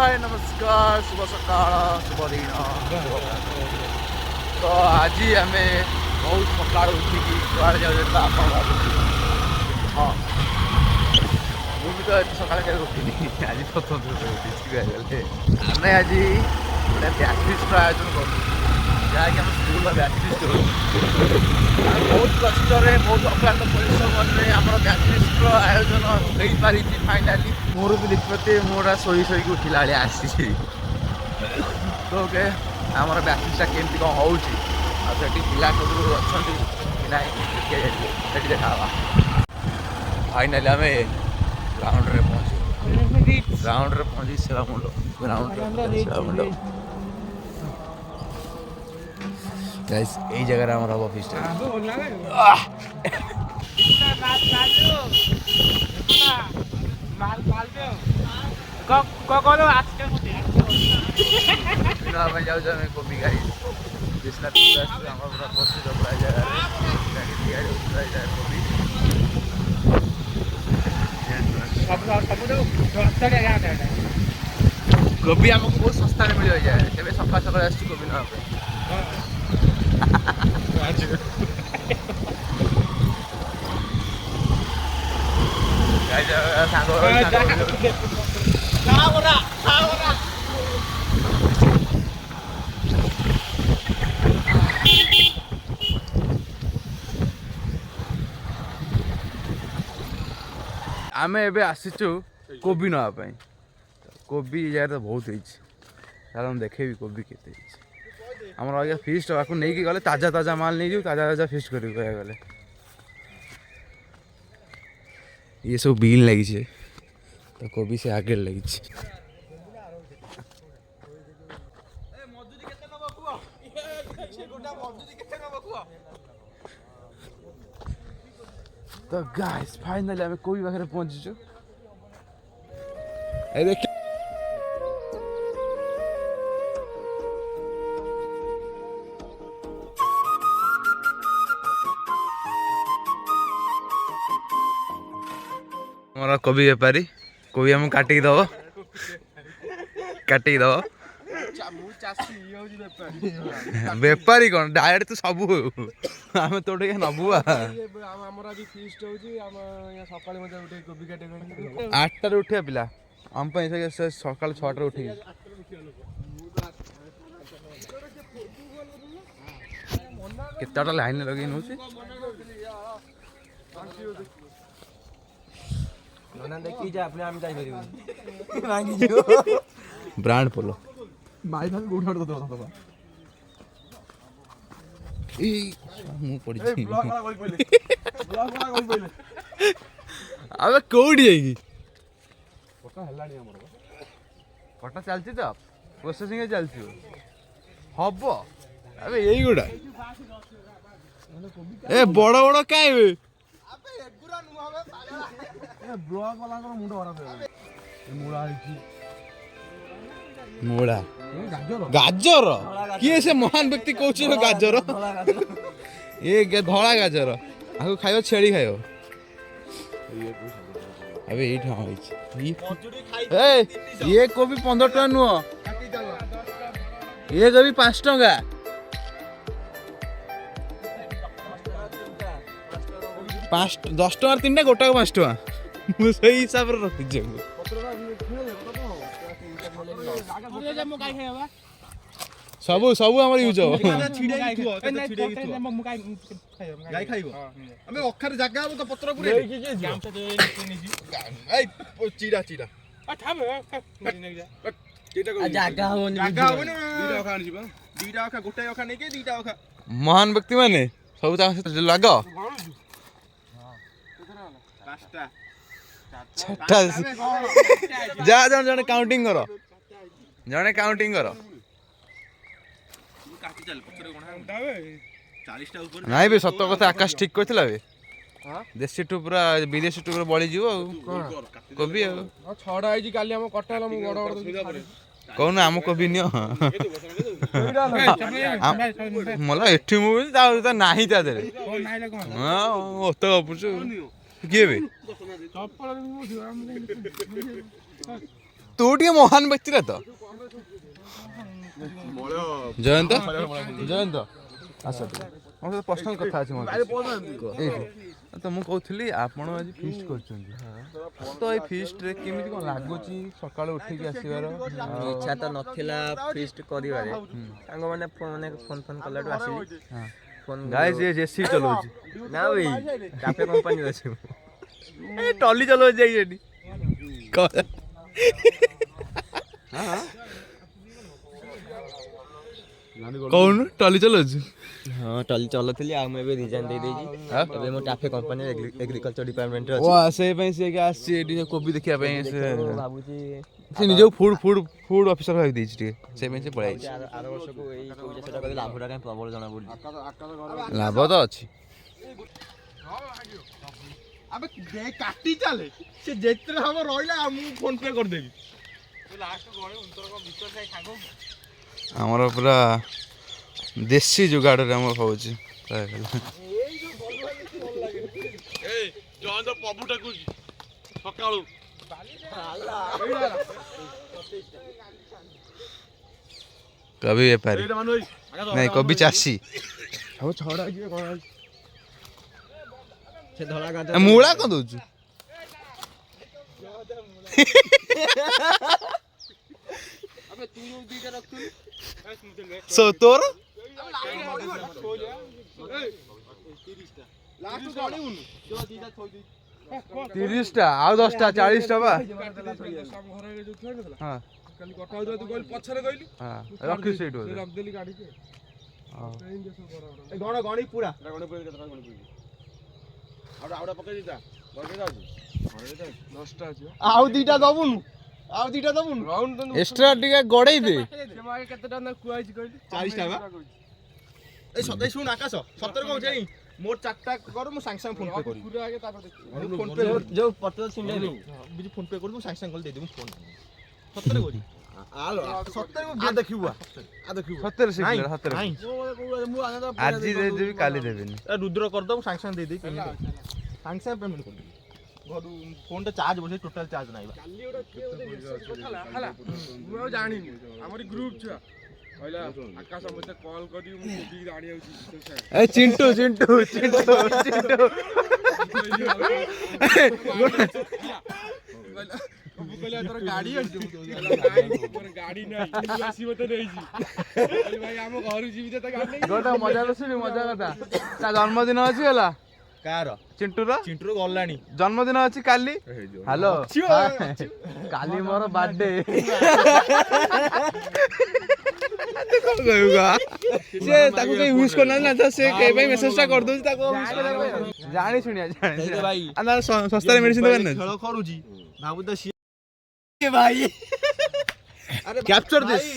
हाय नमस्कार शुभ सकाळ शुभ दिन तो आज आम बहुत सका उठिकी कड़े जाऊँ आप हाँ मुझे तो सका उठिनी आज प्रथम उठी आम आज गोटे बैच फिस्ट आयोजन कर जहाँकि आम स्कूल बैच फिस्ट बहुत कष्ट बहुत अक्लांत परिश्रम आम बैच फिस्ट आयोजन हो पारी फाइनाली मोर भी देखते मोरा शोई शोक उठला बेले आसी तो आम बैच फिस्टा केमती कौन हो पिला सब अच्छा कि ना देखा फाइनाली आम ग्राउंड रे पहुँची सेवामुंड ग्राउंड गाइस यही जगह हमारा हम ऑफिस जाऊ कोबी गाई विश्वनाथ प्रसिद्ध प्राय जगह कोबी कोबी आमको बहुत सस्ता मिल जाए तेज सका सका कोबी ना आम एबे आसीचु कोबी नापी कोबी जगह तो बहुत होम देखेबी कोबी केते आम आगे फिस्ट आपको नहीं गले ताजा ताजा माल नहीं ताजा ताजा फिस्ट कर गले ये सब बिल लगी तो कोबी से आगे लगी तो गाइस फाइनली आम कोबी पाखे पहुंचीचु हमारा कोबी बेपारी कोबी हम काटिक दब बेपारी कौन डायरेक्ट तो सब आम तो नबू 8 उठा पिला आम सका 6 उठ केता लाइन लगे नौ ब्रांड पोलो भाई था गुड हट दो ए मु पड़ी ब्लॉग वाला कोई पहले अबे कोडी जाईगी पटा हल्लानी हमर पटा चलती तो प्रोसेसिंग चलती हबो अबे यही गुडा ए बड़ बड़ काई बे अबे एगुरा नु हबे पागला ए ब्लॉग वाला को मुंड खराब है मुड़ा है मोड़ा गाजर किए से महान व्यक्ति कौन गाजर ये धला गाजर आगे खाइब छेड़ी खाइब अबे ये कोबी 15 टका नुह ये कोबी 5 टका 10 टका 3टा गोटा 5 टका मुझे हिसाब से रखी सबू सबू हमर यूज हो गाय खाइबो हमें अखर जगह तो पत्र पुरे ए चीड़ा चीड़ा आ थाबे जगह हो जगह हो दीटा खान जीवा दीटा खा गोटे खा नहीं के दीटा खा महान व्यक्ति माने सब लाग पांचटा छटा जा जण जण काउंटिंग करो जणे काउंटिंग करो नाई बे सत कथा आकाश ठीक करथिला बे देसी टू पूरा विदेशी टू बळी जीवो कोबी छडा आइजी काली हम कटाला मु बड़ बड़ कौन आम कोबी नियो मला एठी मु ता नाही ता दे हां ओत गपुछु के बे ତୁ ଟିକେ ମହାନ ବ୍ୟକ୍ତିରେ ତ ଜୟନ୍ତ ଆସ ମୋ ସହିତ ପର୍ସନାଲ କଥା ଅଛି ତ ମୁଁ କହୁଥିଲି ଆପଣ ଆଜି ଫିଷ୍ଟ କରୁଛନ୍ତି ତ ଏଇ ଫିଷ୍ଟରେ କେମିତି କ'ଣ ଲାଗୁଛି ସକାଳୁ ଉଠିକି ଆସିବାର ଇଚ୍ଛା ତ ନଥିଲା ଫିଷ୍ଟ କରିବାରେ ସାଙ୍ଗମାନେ ଫୋନ୍ କଲାଠୁ ଆସିଲି ଗାଇସ୍ ये जेसीबी ଚଲଉଛି ନା ଭାଇ ଟାପେ କମ୍ପାନୀରେ ଅଛି ଏ ଟଲି ଚଲଉଛି ଯାଇ ସେଠି କହୁନୁ ଟଲି ଚଲଉଛି ହଁ ଟଲି ଚଲଉଥିଲି ଆଉ ମୁଁ ଏବେ ରିଜାଇନ୍ ଦେଇଦେଇଛି ଏବେ ମୁଁ ଟାଫେ କମ୍ପାନୀରେ ଏଗ୍ରିକଲଚର ଡିପାର୍ଟମେଣ୍ଟରେ ଅଛି ସେଇ ପାଇଁ ସେ ଆସିଛି ଏଠି କୋବି ଦେଖିବା ପାଇଁ ଭାବୁଛି ସେ ନିଜକୁ ଫୁଡ ଅଫିସର ଭାବି ଦେଇଛି ଟିକେ ସେଇ ପାଇଁ ସେ ପଳେଇ ଆସିଛି ଆର ବର୍ଷକୁ ଏଇ କୋବି ଚାଷଟା କଲେ ଲାଭଟା କାହିଁ ପ୍ରବଳ ଜଣା ପଡୁଛି ଲାଭ ତ ଅଛି আবে কাটি চালে সে যেতে হব রইলা আমি ফোন পে করে দেবি ଆମର ପୁରା ଦେଶୀ ଯୁଗାଡ଼ରେ ଆମର ହେଉଛି ପବୁଟାକୁ ସକାଳୁ କବି ବେପାରୀ ନାଇଁ କବି ଚାଷୀ ଆଉ ଛଡା କିଏ କଣ ସେ ଧଳା ଗାଜର ମୂଳା କ'ଣ ଦଉଛୁ ତୋର 30ଟା ଆଉ 10ଟା 40ଟା ବା ହଁ ରଖି ସେଇଠୁ ଗଣି ପୁରା ଆଉ ଦିଟା ଦବୁନୁ ଏକ୍ସଟ୍ରା ଟିକେ ଗଡେଇ ଦେ କେତେ ଟଙ୍କା କୁଆଇଛି କହିଲି 40ଟା ବା এই সদাই শুন আকাশ সতর কম যাই মোর চারটা কর মু সাং সাং ফোন পে করি পুরো আগে তারপর দেখি ফোন পে जो पत्र सिंडे বিজি ফোন পে করি মু সাং সাং কল দেই দেবো ফোন সতর করি আলো সতর কো দেখিবা ସତରେ ଶିଖିଲେ ସତରେ নাই ଆଜି ଦେଇଦେବି କାଲି ଦେବିନି রুদ্র কর দম সাং সাং দেই দেই পেমেন্ট সাং সাং পেমেন্ট করি ঘরু ফোনটা চার্জ বসে টোটাল চার্জ নাই কালি ওটা কথা হলা মু জানিনি আমারি গ্রুপ ছুয়া କହିଲା ଆକାଶ ମତେ କଲ୍ କରି ମୁଁ କୋବି ଆଣି ଆଉଛି ଏ ଚିଣ୍ଟୁ ଚିଣ୍ଟୁ ଚିଣ୍ଟୁ ଚିଣ୍ଟୁ ମୁଁ କହିଲା ତୋର ଗାଡି ଅଛି ମୋର ଗାଡି ନାହିଁ ତୁ ଆସିବ ତ ନେଇଛି ଭାଇ ଆମ ଘରୁ ଯିବି ତ ଗାଡି ନେଇ ଗୋଟେ ମଜା ଶୁଣି ମଜା କଥା ତା ଜନ୍ମଦିନ ଅଛି ହେଲା କାର ଚିଣ୍ଟୁର ଗଲାଣି ଜନ୍ମଦିନ ଅଛି କାଲି ହ୍ୟାଲୋ କାଲି ମୋର ବାର୍ଥଡେ ସେ ତାକୁ କେହି ୟୁଜ କରୁନାହାନ୍ତି ନା ତ ସେ ପାଇଁ ମେସେଜଟା କରିଦଉଛି ତାକୁ ଜାଣି ଶୁଣିଆ ଭାଇ ଶସ୍ତାରେ ମେଡିସିନ ଦୋକାନ ନାହିଁ ଖେଳ କରୁଛି ଭାବୁ ତ ସିଏ ଭାଇ ଆରେ କ୍ୟାପଚର ଦିସ୍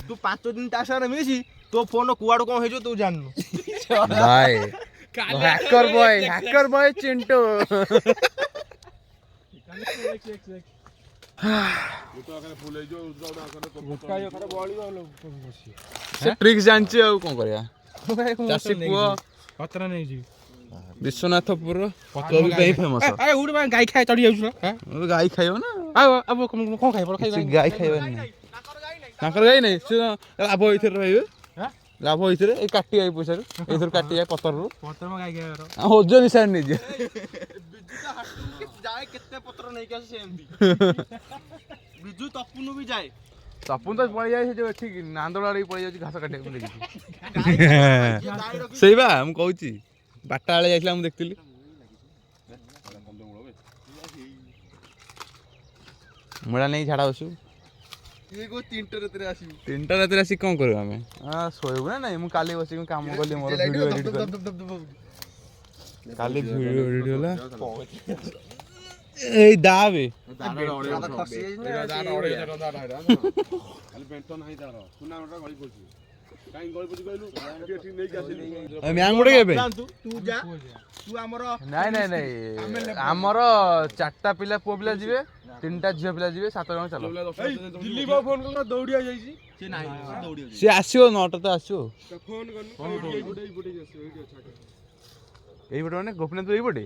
ତୁ 5 ଦିନ ତା ସାଙ୍ଗରେ ମିଶି ତୋ ଫୋନ କୁଆଡୁ କଣ ହେଇଯିବ ତୁ ଜାଣିନୁ ଭାଇ ହ୍ୟାକର ବୟ ଚିଣ୍ଟୁ ସେ ଟ୍ରିକ୍ସ ଜାଣିଛି ଆଉ କ'ଣ କରିବା ଚାଷୀ ପୁଅ ପତ୍ର ନେଇଯିବି ବିଶ୍ୱନାଥପୁର କୋବି ପାଇଁ ଫେମସ ଗାଈ ଖାଇ ଚଢି ଯାଉଛୁ ନା ଗାଈ ଖାଇବ ନା କଣ ଖାଇବ ଗାଈ ଖାଇବାନି ତାଙ୍କର ଗାଈ ନାହିଁ ସେ ଲାଭ ଏଇଥିରେ ରହିବେ ଲାଭ ଏଇଥିରେ ଏଇ କାଟି ଯାଇ ପଇସାରୁ ଏଇଥିରୁ କାଟି ଯାଏ ପତ୍ରରୁ ଓଜନ ହିସାବରେ ନେଇଯିବେ ଯାଏ କେତେ ପତ୍ର ନେଇକି ଆସେ ସେମିତି ବିଜୁ ତପୁନୁ ବି ଯାଏ ତପୁନ ତ ପଳେଇ ଯାଏ ସେ ଯୋଉ ଏଠିକି ନାନ୍ଦୋଳ ଆଡିକି ପଳେଇ ଯାଉଛି ଘାସ କାଟିବାକୁ ଦେଖିଛି ସେଇ ବା ମୁଁ କହୁଛି ବାରଟା ବେଳେ ଯାଇଥିଲା ମୁଁ ଦେଖିଥିଲି ମୂଳା ନେଇକି ଝାଡ଼ା ବସୁ ତିନିଟା ରାତିରେ ଆସିକି କ'ଣ କରିବୁ ଆମେ ଶୋଇବୁ ନା ନାଇଁ ମୁଁ କାଲି ବସିକି କାମ କଲି ମୋର ଭିଡ଼ିଓ ଏଡିଟ୍ କଲି କାଲି ଭିଡ଼ିଓ ଏଡିଟ୍ ହେଲା ଏଇ ଦାବେ ନାଇଁ ଆମର 4ଟା ପିଲା ପୁଅ ପିଲା ଯିବେ 3ଟା ଝିଅ ପିଲା ଯିବେ 7 ଜଣ ଚାଲ ସିଏ ଆସିବ 9ଟା ତ ଆସିବ ଏଇପଟେ ମାନେ ଗୋପୀନାଥ ଏଇପଟେ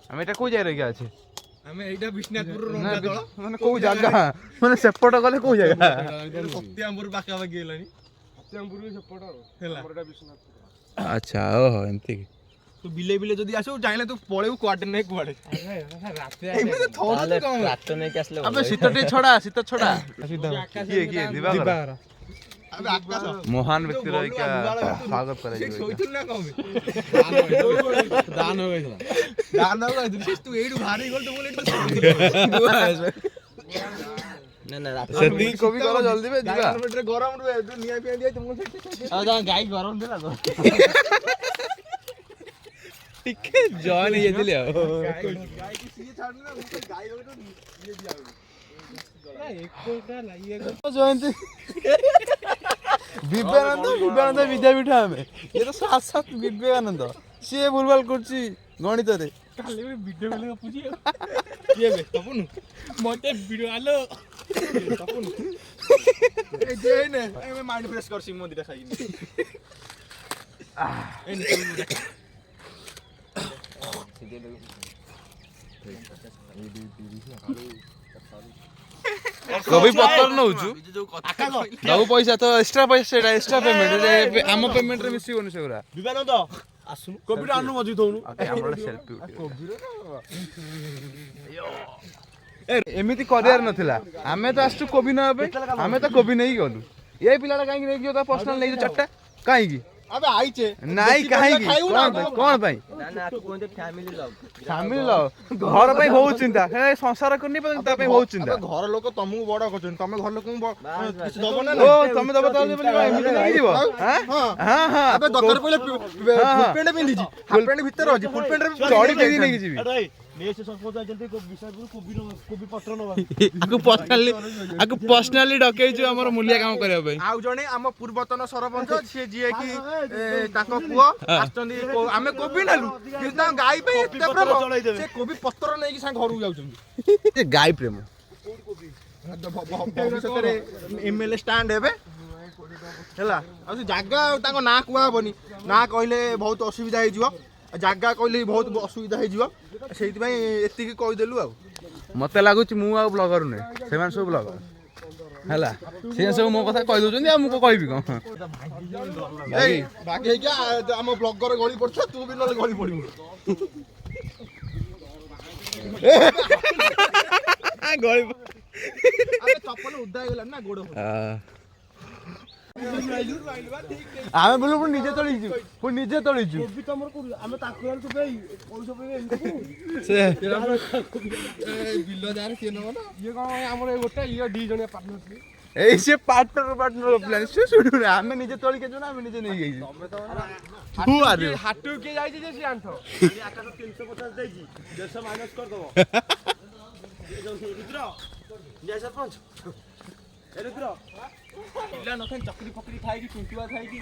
ଆମେ ଏଇଟା କୋଉ ଜାଗାରେ ରହିକି ଅଛି ଆମେ ଏଇଟା ବିଶ୍ୱନାଥପୁର ନା, ରଙ୍ଗା ଦଳ ମାନେ କୋଉ ଜାଗା ମାନେ ସେପଟ ଗଲେ କୋଉ ଜାଗା ସତ୍ୟାମ୍ପୁର ପାଖାପାଖି ହେଲାଣି ହେଲା ଆଚ୍ଛା ଓହୋ ଏମିତି କି ତୁ ବିଲେଇ ଯଦି ଆସିବୁ ଚାହିଁଲେ ତୁ ପଳେଇବୁ କୁଆଡେ ନାଇଁ କୁଆଡେ ଏମିତି ଥରୁଛୁ କଣ ଟ୍ରାକ୍ଟର ନେଇକି ଆସିଲେ ଆବେ ଶୀତ ଟିକେ ଛଡା ଶୀତ ଛଡା କିଏ ଦିବାକର ଆବେ ଆକାଶ ମହାନ ବ୍ୟକ୍ତି ରହିକା ସ୍ୱାଗତ କରାଯିବ ଶୋଇଥିଲୁ ନା କଣ ଦାନ ହୋଇଥିଲା ତୁ ଏଇଠୁ ବାହାରି ଗଲୁ ବୋଲି ନା ନା ରାତି ସେତିକି କୋବି କର ଜଲ୍ଦି ବେ ଯିବା ଗରମ ରୁହେ ତୁ ନିଆଁ ପିଆଁ ଦିଏ ତୁମକୁ ଆଉ ଯା ଗାଈ ଗରମ ଥିଲା ତ ଟିକେ ଜଏନ୍ ହେଇଯାଇଥିଲି ଆଉ ଗାଈକି ସିଏ ଛାଡୁନି ନା ମୁଁ ତ ଗାଈ ଗୋଟେ ଇଏ ଦିଆ ଜୟନ୍ତୀ ବିବେକାନନ୍ଦ ବିଦ୍ୟାପୀଠ ଆମେ ଇଏ ତ ସାକ୍ଷାତ ବିବେକାନନ୍ଦ ସିଏ ଭୁଲଭାଲ କରୁଛି ଗଣିତରେ କାଲି ବି ଭିଡିଓ କଲ୍ ଗପୁଛି କିଏ ବେ ତପନୁ ମତେ ଭିଡିଓ ଆଲୋ ତପନୁ ଏ ଯେନେ ଆମେ ମାଇଣ୍ଡ ଫ୍ରେଶ କରସି ମୋ ଦିଟା ଖାଇନି କୋବି ପତ୍ର ନଉଛୁ ଦବୁ ପଇସା ତ ଏକ୍ସଟ୍ରା ପଇସା ସେଇଟା ଏକ୍ସଟ୍ରା ପେମେଣ୍ଟ ଆମ ପେମେଣ୍ଟରେ ମିଶିବନି ସେଗୁରା ବିବେକାନନ୍ଦ ଆସୁନୁ କୋବିଟା ଆନୁ ମଜି ଦଉନୁ ଆମର ସେଲ୍ଫି ଏମିତି କରିବାର ନଥିଲା ଆମେ ତ ଆସିଛୁ କୋବି ନେବା ପାଇଁ ଆମେ ତ କୋବି ନେଇକି ଗଲୁ ଏ ପିଲାଟା କାହିଁକି ନେଇକି ଯିବ ତା ପର୍ସନାଲ ନେଇକି ଚାରିଟା କାହିଁକି ଆବେ ଆଇଚେ ନାଇଁ କାହିଁକି କଣ ପାଇଁ ନା ନା ଆକୁ କୁହନ୍ତି ଫ୍ୟାମିଲି ଲଭ୍ ଫ୍ୟାମିଲି ଲଭ୍ ଘର ପାଇଁ ବହୁତ ଚିନ୍ତା ସଂସାର କରିନି ତା ପାଇଁ ବହୁତ ଚିନ୍ତା ଘର ଲୋକ ତମକୁ ବଡ କରୁଛନ୍ତି ତମେ ଘର ଲୋକଙ୍କୁ କିଛି ଦବ ନା ଓ ତମେ ଦବ ତାହେଲେ ଏମିତି ନେଇକି ଯିବ ହଁ ହଁ ଆବେ ଦରକାର ପଇଲେ ଫୁଲ ପ୍ୟାଣ୍ଟ ପିନ୍ଧିଛି ହାଫ ପ୍ୟାଣ୍ଟ ଭିତରେ ଅଛି ଫୁଲ ପ୍ୟାଣ୍ଟ ଚଢି ପିନ୍ଧି ନେଇକି ଯିବି ଆକୁ ପର୍ସନାଲି ଡକେଇଛୁ ଆମର ମୂଲିଆ କାମ କରିବା ପାଇଁ ଆଉ ଜଣେ ଆମ ପୂର୍ବତନ ସରପଞ୍ଚ ସିଏ ଯିଏ କି ତାଙ୍କ ପୁଅ ଆସିଛନ୍ତି ଆମେ କୋବି ନେଲୁ କିନ୍ତୁ ତାଙ୍କ ଗାଈ ପାଇଁ ଏତେ ପ୍ରେମ ସେ କୋବି ପତ୍ର ନେଇକି ସାଙ୍ଗ ଘରକୁ ଯାଉଛନ୍ତି ଗାଈ ପ୍ରେମ ଭବିଷ୍ୟତରେ ଏମଏଲଏ ଷ୍ଟାଣ୍ଡ ହେବେ ହେଲା ଆଉ ସେ ଜାଗା ତାଙ୍କ ନାଁ କୁହାହବନି ନାଁ କହିଲେ ବହୁତ ଅସୁବିଧା ହେଇଯିବ ଜାଗା କହିଲେ ବହୁତ ଅସୁବିଧା ହେଇଯିବ ସେଇଥିପାଇଁ ଏତିକି କହିଦେଲୁ ଆଉ ମତେ ଲାଗୁଛି ମୁଁ ଆଉ ବ୍ଲଗର ନୁହେଁ ସେମାନେ ସବୁ ବ୍ଲଗର ହେଲା ସେ ସବୁ ମୋ କଥା କହିଦଉଛନ୍ତି ଆଉ ମୁଁ କହିବି କଣ ଏଇ ବାକି ହେଇକି ଆମ ବ୍ଲଗର ଗଳି ପଡୁଛ ତୁ ବି ନହେଲେ ଗଳି ପଡିବୁ ଗଳି ଚପଲ ଉଦା ହେଇଗଲାଣି ନା ଗୋଡ ଆମେ ବୋଲୁ ପୁଣି ନିଜେ ତଳିଛୁ ପୁଣି ନିଜେ ତଳିଛୁ ଆମେ ତାକୁ ବିଲ ଯାହାର କିଏ ନବ ନା ଇଏ କଣ ଆମର ଗୋଟେ ଇଏ ଦି ଜଣିଆ ପାର୍ଟନରସିପ ଏଇ ସେ ପାର୍ଟନର ପ୍ଲାନ ସେ ଶୁଣୁନି ଆମେ ନିଜେ ତଳିକେ ଯିବୁ ନା ଆମେ ନିଜେ ନେଇକି ଯାଇଛୁ ହାଟୁ କିଏ ଯାଇଛି ଯେ ସିଏ ଆଣ୍ଠ ଆକାଶ 350 ଦେଇଛି 150 ମାଇନସ କରିଦବ ଜୟ ସରପଞ୍ଚ ପିଲା ନଥାଏ ଚକରି ଫକରି ଥାଇକି ଚୁଣ୍ଟୁଆ ଥାଇକି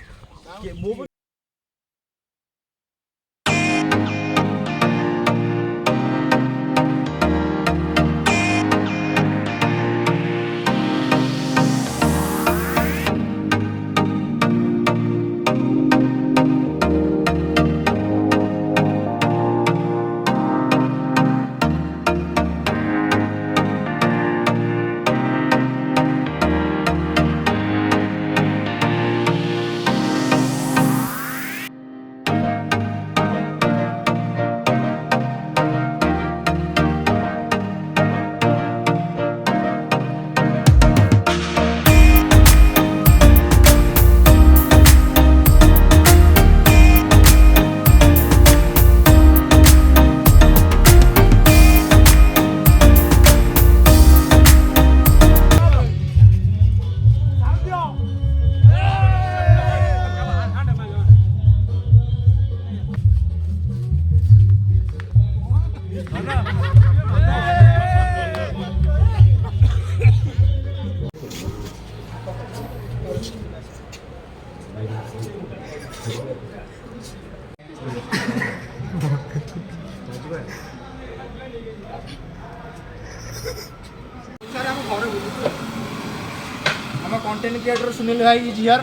ଆମ କଣ୍ଟେଣ୍ଟ କ୍ରିଏଟର ସୁନିଲ ଭାଇ ଇଜ ହିୟର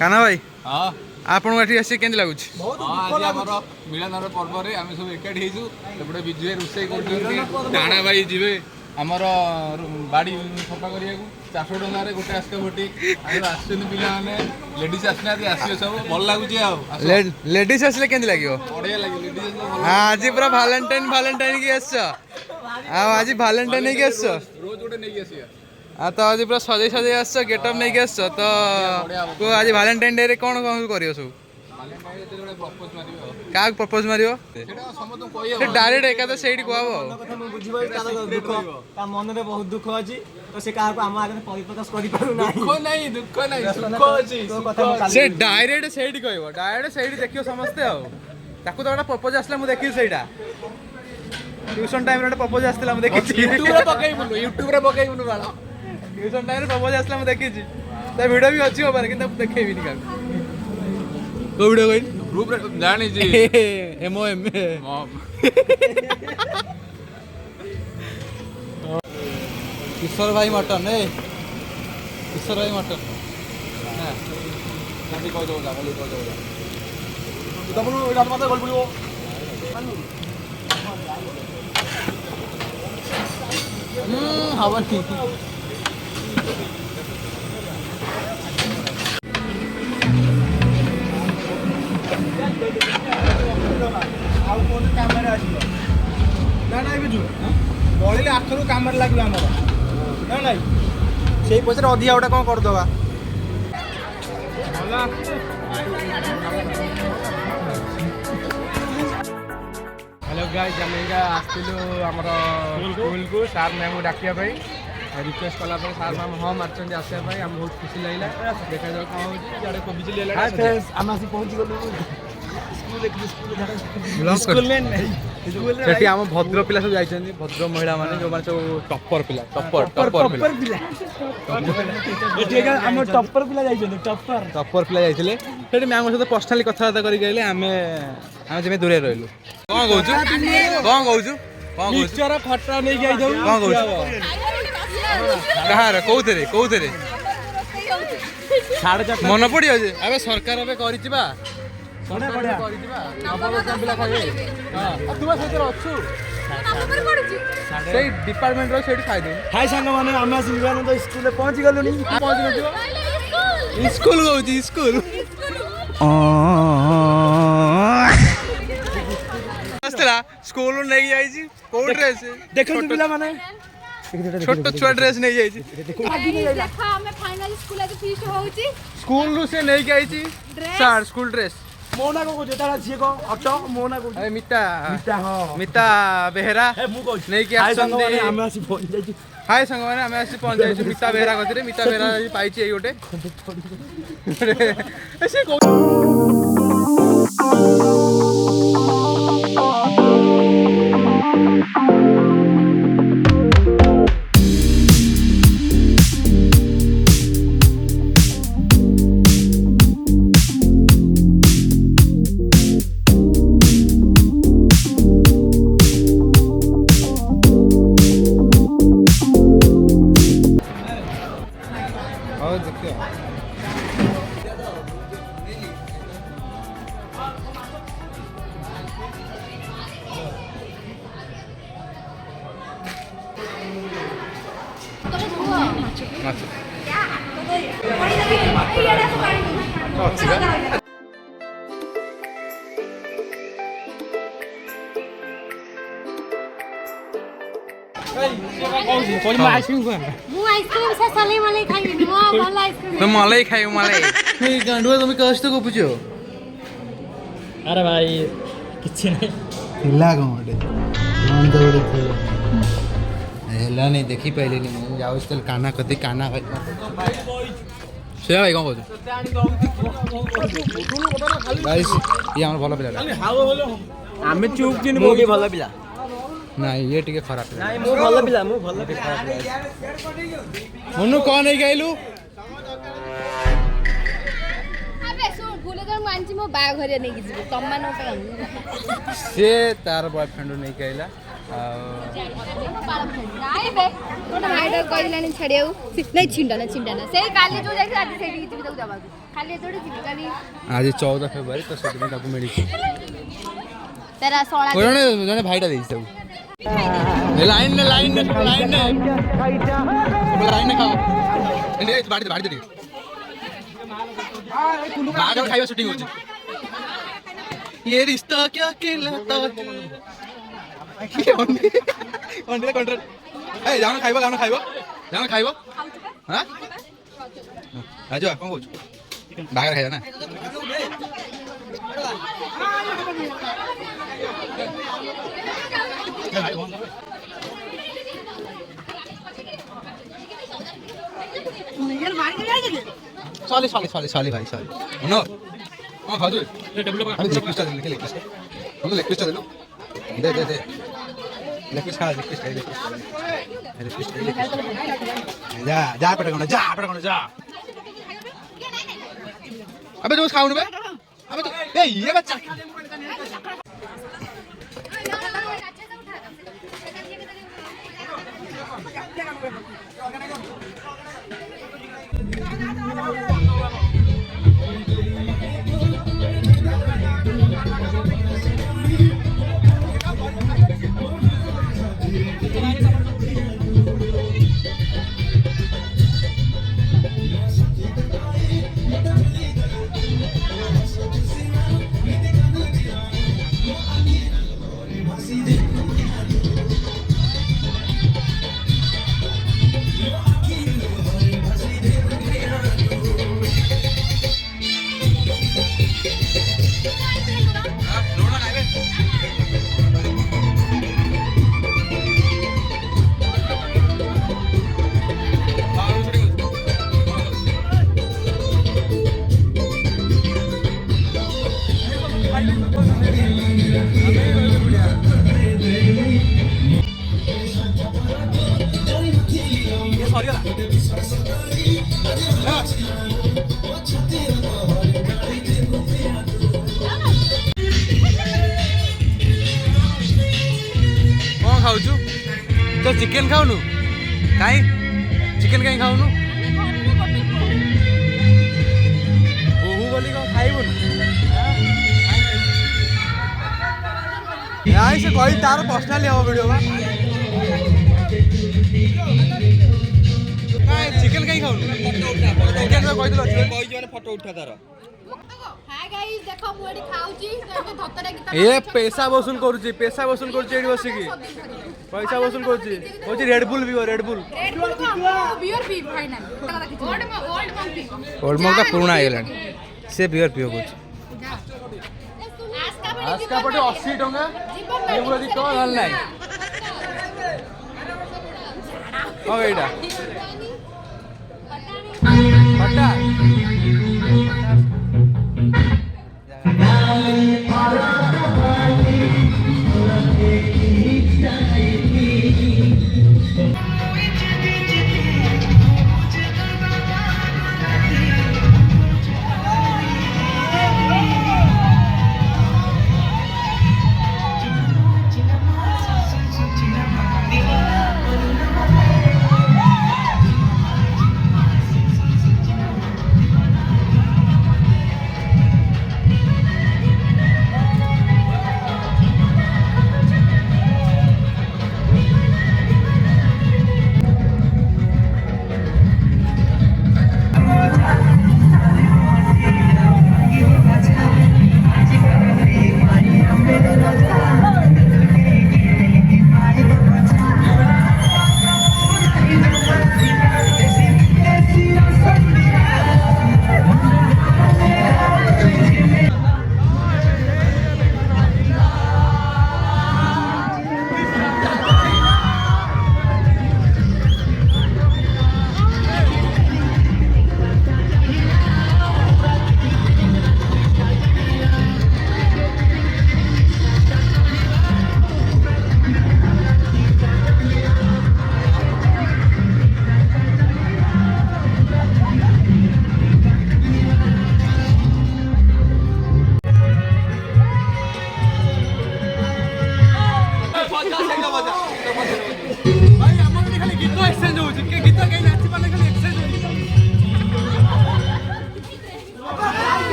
କାନା ଭାଇ ଆପଣଙ୍କୁ ଏଠି ଆସି କେମିତି ଲାଗୁଛି? ଆଜି ଆମର ମିଳନର ପର୍ବରେ ଆମେ ସବୁ ଏକାଠି ହେଇଛୁ। ଏପଟେ ବିଜୁ ଭାଇ ରୋଷେଇ କରୁଛନ୍ତି, ଟାଣା ଭାଇ ଯିବେ ଆମର ବାଡ଼ି ସଫା କରିବାକୁ 400 ଟଙ୍କାରେ ଗୋଟେ ଆସ୍କା ଭୋଟି। ଆସୁଛନ୍ତି ପିଲାମାନେ, ଲେଡ଼ିଜ୍ ଆସିନାହାନ୍ତି, ଆସିବେ ସବୁ, ଭଲ ଲାଗୁଛି। ଆଉ ଲେଡିସ୍ ଆସିଲେ କେମିତି ଲାଗିବ? ବଢ଼ିଆ ଲାଗିବ ଲେଡ଼ିଜ୍ ଆସିଲେ ଭଲ। ଆଜି ପୁରା ଭାଲେଣ୍ଟାଇନ୍ କି ଆସିଛ? ଆଉ ଆଜି ଭାଲେଣ୍ଟାଇନ୍ ନେଇକି ଆସିଛ? ରୋଜ ଗୋଟେ ନେଇକି ଆସିବା। ଆଉ ତ ଆଜି ପୁରା ସଜେଇ ଆସିଛ, ଗେଟଅପ୍ ନେଇକି ଆସିଛ ତ ଆଜି ଭାଲେଣ୍ଟାଇନ୍ ଡେ ରେ କ'ଣ କରିବ ସବୁ? ପ୍ରପୋଜ ମାରିବ ଆଉ। କାହାକୁ ପ୍ରପୋଜ ମାରିବ? ସେଇଟା ସମସ୍ତଙ୍କୁ କହିହବ। ଡାଇରେକ୍ଟ ଏକାଥରେ ସେଇଠି କୁହାବ ଆଉ। ମୁଁ ବୁଝିପାରୁଛି ତାର ଦୁଃଖ, ତା ମନରେ ବହୁତ ଦୁଃଖ ଅଛି ତ ସେ କାହାକୁ ଆମ ଆଗରେ ପରିପ୍ରକାଶ କରିପାରୁନାହିଁ। ଦୁଃଖ ନାହିଁ, ସୁଖ ଅଛି। ସେ ଡାଇରେକ୍ଟ ସେଇଠି କହିବ, ଡାଇରେକ୍ଟ ସେଇଠି ଦେଖିବ ସମସ୍ତେ ଆଉ। ତାକୁ ତ ଗୋଟେ ପ୍ରପୋଜ ଆସିଲା, ମୁଁ ଦେଖିଛି ସେଇଟା। ଟ୍ୟୁସନ୍ ଟାଇମ୍ରେ ଗୋଟେ ପ୍ରପୋଜ ଆସିଥିଲା, ମୁଁ ଦେଖିଛି। ୟୁଟ୍ୟୁବରେ ପକେଇବୁନୁ ବାଳ। ଟ୍ୟୁସନ୍ ଟାଇମ୍ରେ ପ୍ରପୋଜ ଆସିଲା, ମୁଁ ଦେଖିଛି। ତା ଭିଡ଼ିଓ ବି ଅଛି ମୋ ପାଖରେ, କିନ୍ତୁ ଦେଖେଇବିନି କାହାକୁ। କୋଉ ଭିଡ଼ିଓ କହିଲି? ଗ୍ରୁପରେ ଜାଣିଛି। MOM କିଶୋର ଭାଇ ମଟନ, କିଶୋର ଭାଇ ମଟନ। ହବନି। ଆଉ କୋଉଠି କାମରେ ଆସିବ ନା ନାଇଁ ବିଜୁ? ବଳିଲେ ଆଥରୁ କାମରେ ଲାଗିବ ଆମର ନା ନାଇଁ? ସେଇ ପଇସାରେ ଅଧିକା ଗୋଟେ କ'ଣ କରିଦେବା। हेलो गाइस आम एटा आसलु आमर स्कूल को सार मैम को डाकिया रिक्वेस्ट कला सार मैम हाँ मार्चन आसापी आम बहुत खुशी लगे। देखा जाओ कौन होड़े कोबी चिल्ली सेठी आम भद्र पिला सब जाइछन्ती, भद्र महिला माने जो माने सब टॉपर पिला, टॉपर पिला जाइछले। सेठी मैम सहित पर्सनली कथबार्ता करी गइले। आमे जेमे दूरे रहलु। कोन कहूछु मिक्सचर खट्टा नै गई दउ। कोन कहूछु कहार कोउथरे मन पड़ियो जे अबे सरकार अबे करिचिबा डिपार्टमेंट हाय सांग माने आम तो स्कूल पहुंची गलु स्कूल स्कूल स्कूल नहीं जाइए को ड्रेस देखो पिला माने छोट छुआ ड्रेस नहीं जाइए स्कूल से नहीं गई सर स्कूल ड्रेस मोना को जेता झिए को ऑटो मोना को अरे मिता हां मिता बेहरा नहीं कि आछंदी हम आसी पहुंच जाई। हाय संग माने हम आसी पहुंच जाई मिता बेहरा गतिरे मिता बेहरा पाइछि एई गोटे ऐसे को मलाई खायो मलाई गांडुआ तुम कष्ट गपुछ। अरे भाई किछि नहीं हिला गोटे मन तो गोटे हेला नहीं देखी पाइले नहीं मु जाउ चल काना कति काना भाई से भाई कोन कहू गाइस ये हमर भलो पिला आमे चुप किन मु भी भलो पिला नहीं ये टिके खराब पिला नहीं मु भलो पिला मनु कोन नहीं गाइलु मो बाघरिया नहीं कि तम मान से तार बॉयफ्रेंड नहीं कहला ନାଇଁ ବେ ଗୋଟେ ଭାଇଟା କହିଲାନି ଛାଡ଼ିବାକୁ ନାଇଁ ଛିଣ୍ଡା ନା ସେଇ କାଲି ଯୋଉ ଯାଇଥିଲି ଆଜି ସେଇଠି ଯିବି ତାକୁ ଦେବାକୁ ଖାଲି ଏତୋଟେ ଯିବି କାଲି ଆଜି 14 ଫେବୃଆରୀ ତ ସେଥିପାଇଁ ତାକୁ ମିଳିଛି ତେରା ସଳା ଜଣେ ଭାଇଟା ଦେଇଛି ତାକୁ ଲାଇନ ଖାଅ ବାଡ଼ି ଟିକେ ବାହାଘର ଖାଇବା ସୁଟିଂ ହଉଛି ये रिश्ता क्या कहलाता है ଅଣ୍ଡିରେ କଣ୍ଟ୍ରୋଲ ଏ ଯାଉନ ଖାଇବ ହଁ ରାଜୁ କ'ଣ କହୁଛୁ ବାହାଘର ଖାଇବା ନା सॉरी भाई सॉरी नो हाँ खाओ अभी लेग पीस दे लेग पीस दे लो दे लेग पीस खा जा पेट जा अबे जो खाओ ना अबे तो ए ये बच्चा खाऊ तो चिकेन खाऊनु कहीं चिकेन कहीं खाऊनु बोहू बोली कौन खाइबुन यार से कही तार पर्सनाली हम वीडियो बा चिकेन कहीं खाऊनु चिकेन तो कहि दिलो कहि जने फोटो उठा तार हाय गाइस देखो मु एडी खाउची तो धतरा गीता ए पैसा वसूल करूची एडी बसी की पैसा वसूल करूची होची रेड बुल बियर पी फाइनल ओल्ड मॉल का पुराना आइलानी से बियर पियो कुछ आज का पटे 80 टंका ये बोला दी तो हल नाही हो एटा